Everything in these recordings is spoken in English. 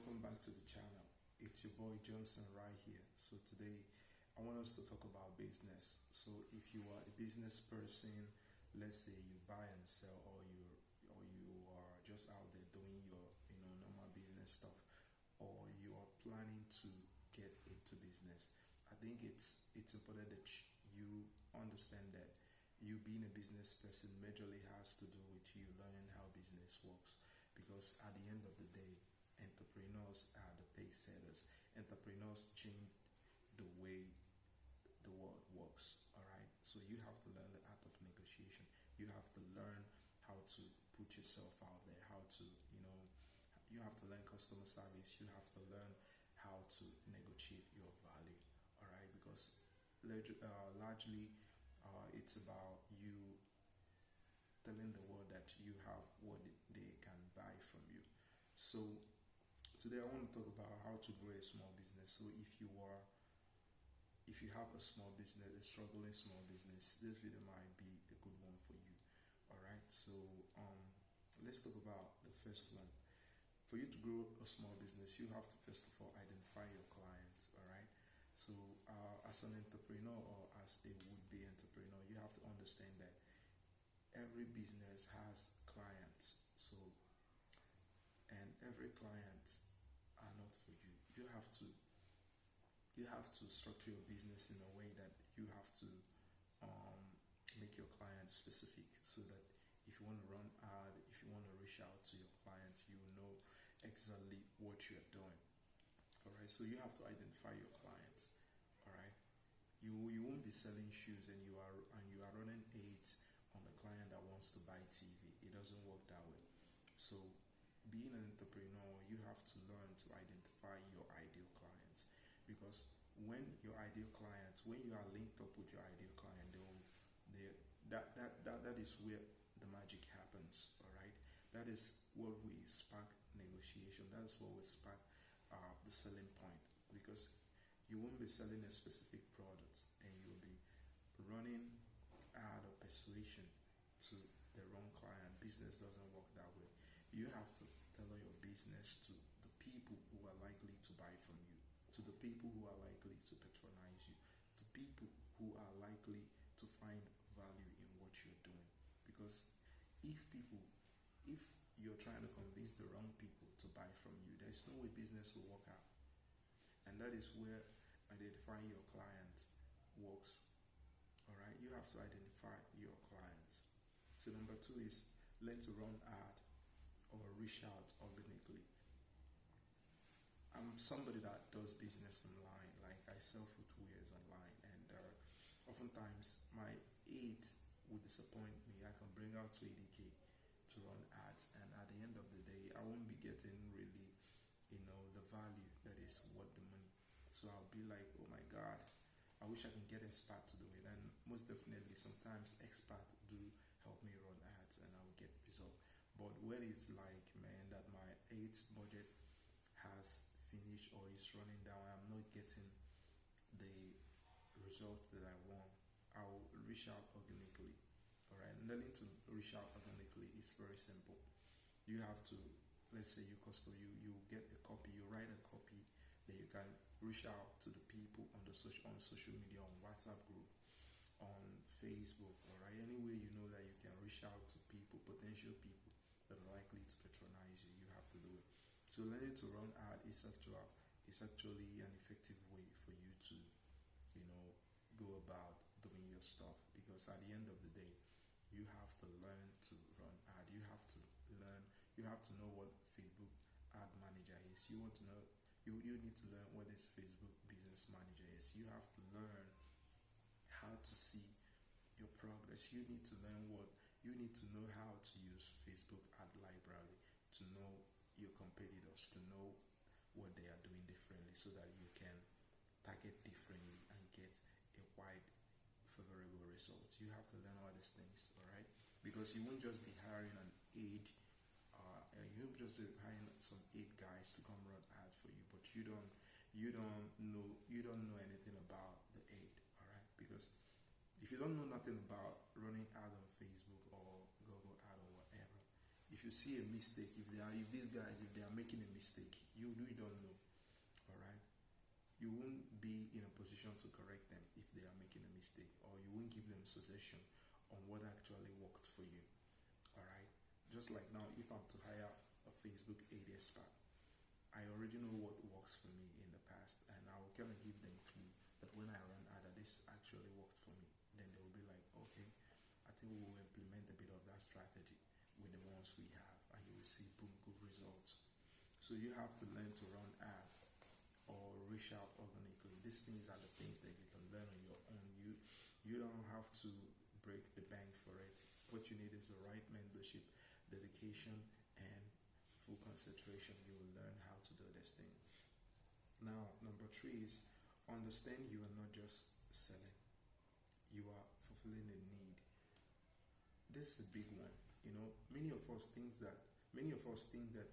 welcome back to the channel. It's your boy Johnson right here. So today I want us to talk about business. So if you are a business person, let's say you buy and sell, or you are just out there doing your normal business stuff, or you are planning to get into business. I think it's important that you understand that you being a business person majorly has to do with you learning how business works, because at the end of the day, entrepreneurs are the pace setters. Entrepreneurs change the way the world works. All right, so you have to learn the art of negotiation. You have to learn how to put yourself out there, how to you have to learn customer service. You have to learn how to negotiate your value. All right, because largely it's about you telling the world that you have what they can buy from you. So today I want to talk about how to grow a small business. So if you have a small business, a struggling small business, this video might be a good one for you. All right, so let's talk about the first one. For you to grow a small business, you have to first of all identify your clients. All right, so as an entrepreneur or as a would-be entrepreneur, you have to understand that every business has clients. So and every client are not for you. You have to structure your business in a way that you have to make your client specific, so that if you want to run ad, if you want to reach out to your client, you know exactly what you're doing. All right, so you have to identify your clients. All right, you won't be selling shoes and you are running ads on the client that wants to buy TV. It doesn't work that way. So being an entrepreneur, you have to learn to identify your ideal clients, because when you are linked up with your ideal client, that is where the magic happens. All right, that is what we spark negotiation. That's what we spark the selling point, because you won't be selling a specific product and you'll be running ad of persuasion to the wrong client. Business doesn't work that way. You have to tailor your business to the people who are likely to buy from you, to the people who are likely to patronize you, to people who are likely to find value in what you're doing. Because if you're trying to convince the wrong people to buy from you, there's no way business will work out. And that is where identifying your client works. All right, you have to identify your clients. So number two is learn to run ad or reach out organically. I'm somebody that does business online, like I sell footwears online, and oftentimes my aid will disappoint me. I can bring out 20k to run ads, and at the end of the day, I won't be getting really, the value that is worth the money. So I'll be like, oh my God, I wish I can get expert to do it. And most definitely, sometimes expert do help me run ads, and I will get result. But when it's like, man, that my ads budget has finished or is running down, I'm not getting the result that I want, I'll reach out organically. All right, learning to reach out organically is very simple. You have to, let's say you get a copy, you write a copy, then you can reach out to the people on social media, on WhatsApp group, on Facebook, all right, anywhere you know that you can reach out to people, potential people that are likely to patronize you. You have to do it. So learning to run ad is actually an effective way for you to go about doing your stuff, because at the end of the day, you have to learn to run ad. You have to know what Facebook ad manager is. You need to learn what this Facebook business manager is. You have to learn how to see your progress. You need to know how to use Facebook ad library, to know your competitors, to know what they are doing differently, so that you can target differently and get a wide favorable results. You have to learn all these things, all right? Because you won't just be hiring an aid, you won't just be hiring some aid guys to come run ads for you, but you don't know anything about the aid, all right? Because if you don't know nothing about running ad on Facebook or Google ad or whatever, if you see a mistake, if these guys, if they are making a mistake, you don't you won't be in a position to correct them if they are making a mistake, or you won't give them suggestion on what actually worked for you. All right. Just like now, if I'm to hire a Facebook ad expert, I already know what works for me in the past, and I will kind of give them clue that when I run ad, this actually worked for me. Then they will be like, okay, I think we will implement a bit of that strategy with the ones we have, and you will see boom, good results. So you have to learn to run ad or reach out organically. These things are the things that you can learn on your own. You don't have to break the bank for it. What you need is the right mentorship, dedication, and full concentration. You will learn how to do this thing. Now, number 3 is understand you are not just selling. You are fulfilling a need. This is a big one. You know, many of us think that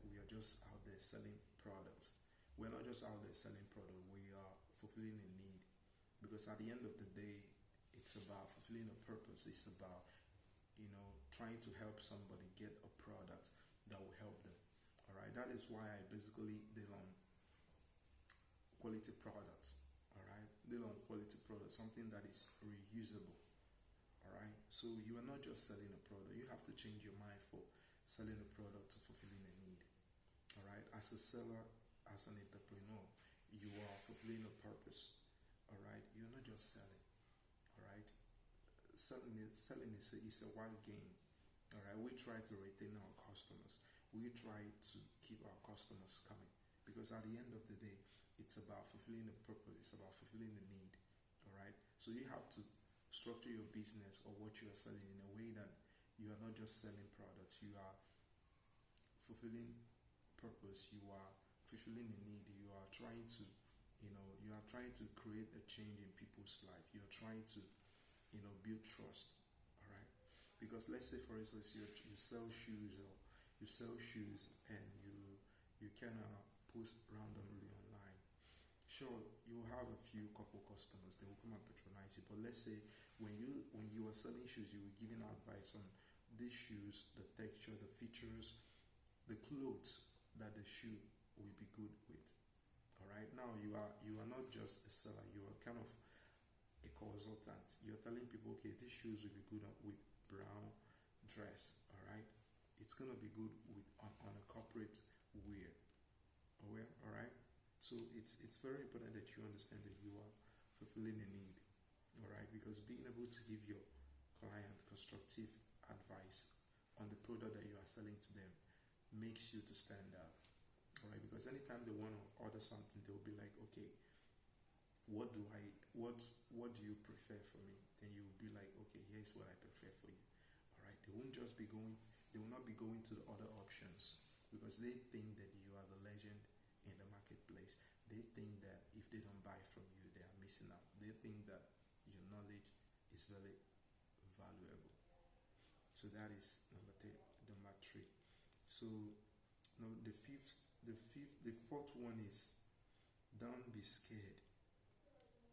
we are just out there selling products. We're not just out there selling product. We are fulfilling a need, because at the end of the day, it's about fulfilling a purpose. It's about, you know, trying to help somebody get a product that will help them. All right. That is why I basically deal on quality products. All right. Deal on quality products, something that is reusable. All right. So you are not just selling a product. You have to change your mind for selling a product to fulfilling a need. All right. As a seller, as an entrepreneur, you are fulfilling a purpose. All right. You're not just selling. All right. Selling is a wild game. All right. We try to retain our customers. We try to keep our customers coming, because at the end of the day, it's about fulfilling a purpose. It's about fulfilling a need. All right. So you have to structure your business or what you are selling in a way that you are not just selling products. You are fulfilling purpose. You are fulfilling a need. You are trying to, you are trying to create a change in people's life. You are trying to, build trust. All right. Because let's say, for instance, you sell shoes, or you sell shoes and you kind of post randomly online. Sure, you have a few couple customers, they will come and patronize you. But let's say when you are selling shoes, you were giving advice on these shoes, the texture, the features, the clothes that the shoe will be good with. All right. Now you are not just a seller. You are kind of a consultant. You're telling people, okay, these shoes will be good with brown dress. All right. It's gonna be good with on a corporate wear. All right. So it's very important that you understand that you are fulfilling a need. All right. Because being able to give your client constructive advice on the product that you are selling to them makes you to stand out. All right. Because anytime they want to order something, they'll be like, okay, what do you prefer for me? Then you will be like, okay, here's what I prefer for you. All right. They will not be going to the other options, because they think that you are the legend in the marketplace. They think that if they don't buy from you, they are missing out. They think that your knowledge is very valuable. So that is number 3. So now the fourth one is, don't be scared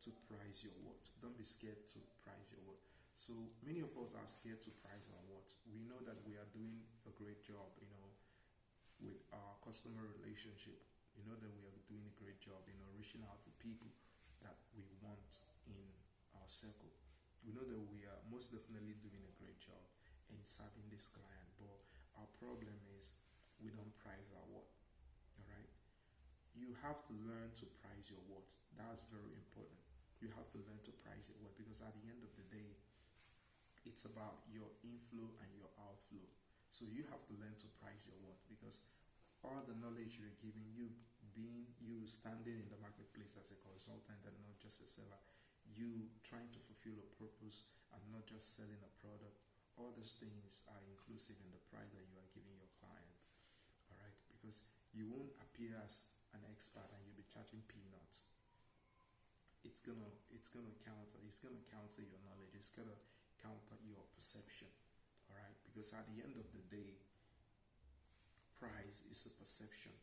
to price your worth. Don't be scared to price your worth. So many of us are scared to price our worth. We know that we are doing a great job, with our customer relationship. You know that we are doing a great job, reaching out to people that we want in our circle. We know that we are most definitely doing a great job in serving this client, but our problem is we don't price our worth. All right. You have to learn to price your worth. That's very important. You have to learn to price your worth, because at the end of the day, it's about your inflow and your outflow. So you have to learn to price your worth, because all the knowledge you're giving, you standing in the marketplace as a consultant and not just a seller, you trying to fulfill a purpose and not just selling a product, all these things are inclusive in the price that you are giving your client. All right. Because you won't appear as an expert and you'll be charging peanuts. It's gonna counter your knowledge. It's gonna counter your perception. All right. Because at the end of the day, price is a perception.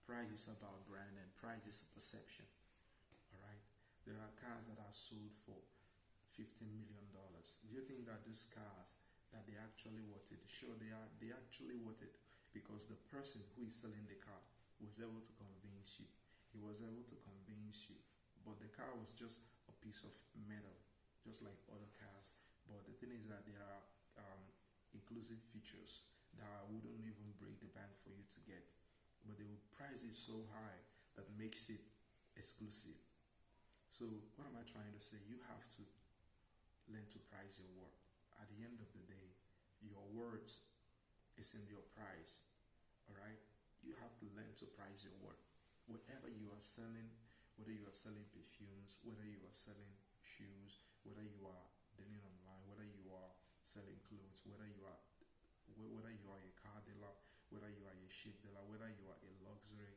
Price is about brand, and price is a perception. All right. There are cars that are sold for $15 million. Do you think that these cars that they actually worth it? Sure, they actually worth it, because the person who is selling the car was able to convince you. He was able to convince you but the car was just a piece of metal, just like other cars. But the thing is that there are inclusive features that wouldn't even break the bank for you to get, but they will price it so high that makes it exclusive. So what am I trying to say? You have to learn to price your worth. At the end of the day, your worth is in your price. All right, you have to learn to price your worth. Whatever you are selling, whether you are selling perfumes, whether you are selling shoes, whether you are dealing online, whether you are selling clothes, whether you are a car dealer, whether you are a ship dealer, whether you are a luxury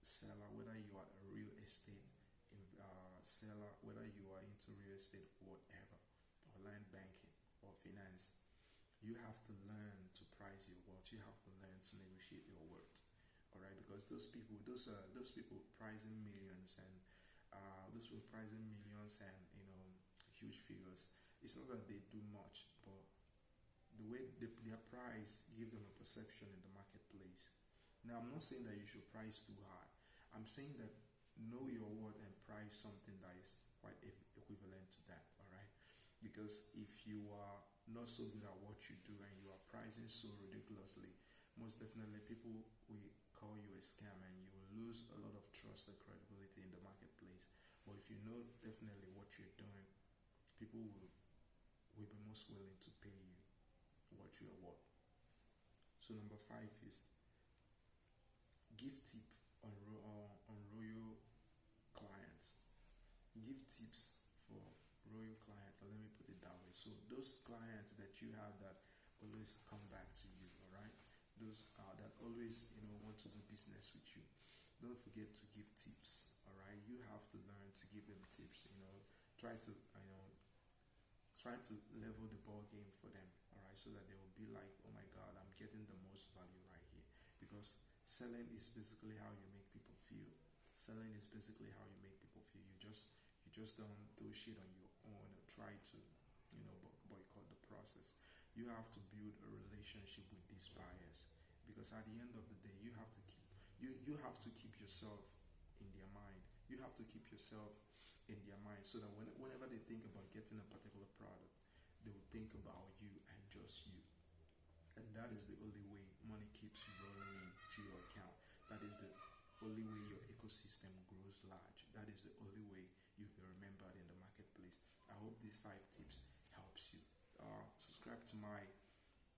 seller, whether you are a real estate seller, whether you are into real estate, whatever, or land banking or finance, you have to learn to price your worth. You have to learn to negotiate your worth. All right, because those people pricing millions and those people pricing millions and huge figures. It's not that they do much, but the way their price give them a perception in the marketplace. Now, I'm not saying that you should price too high. I'm saying that know your worth and price something that is quite equivalent to that. All right, because if you are not so good at what you do and you are pricing so ridiculously, most definitely people will call you a scam and you will lose a lot of trust and credibility in the marketplace. But if you know definitely what you're doing, people will be most willing to pay you what you are worth. So number 5 is give tip on royal clients. Give tips for royal clients, or let me put it that way. So those clients that you have that always come back to you, all right? Those that always want to do business with you. Don't forget to give tips, all right? You have to learn to give them tips. Try to level the ball game for them, all right? So that they will be like, oh my God, I'm getting the most value right here. Because selling is basically how you make people feel. Selling is basically how you make people feel. You just don't do shit on your own or try to boycott the process. You have to build a relationship with these buyers, because at the end of the day, you have to keep yourself in their mind. You have to keep yourself in their mind, so that whenever they think about getting a particular product, they will think about you and just you. And that is the only way money keeps rolling into your account. That is the only way your ecosystem grows large. That is the only way you will be remembered in the marketplace. I hope these 5 tips helps you. Subscribe to my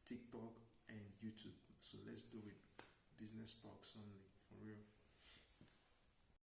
TikTok and YouTube. So let's do it. Business talks only.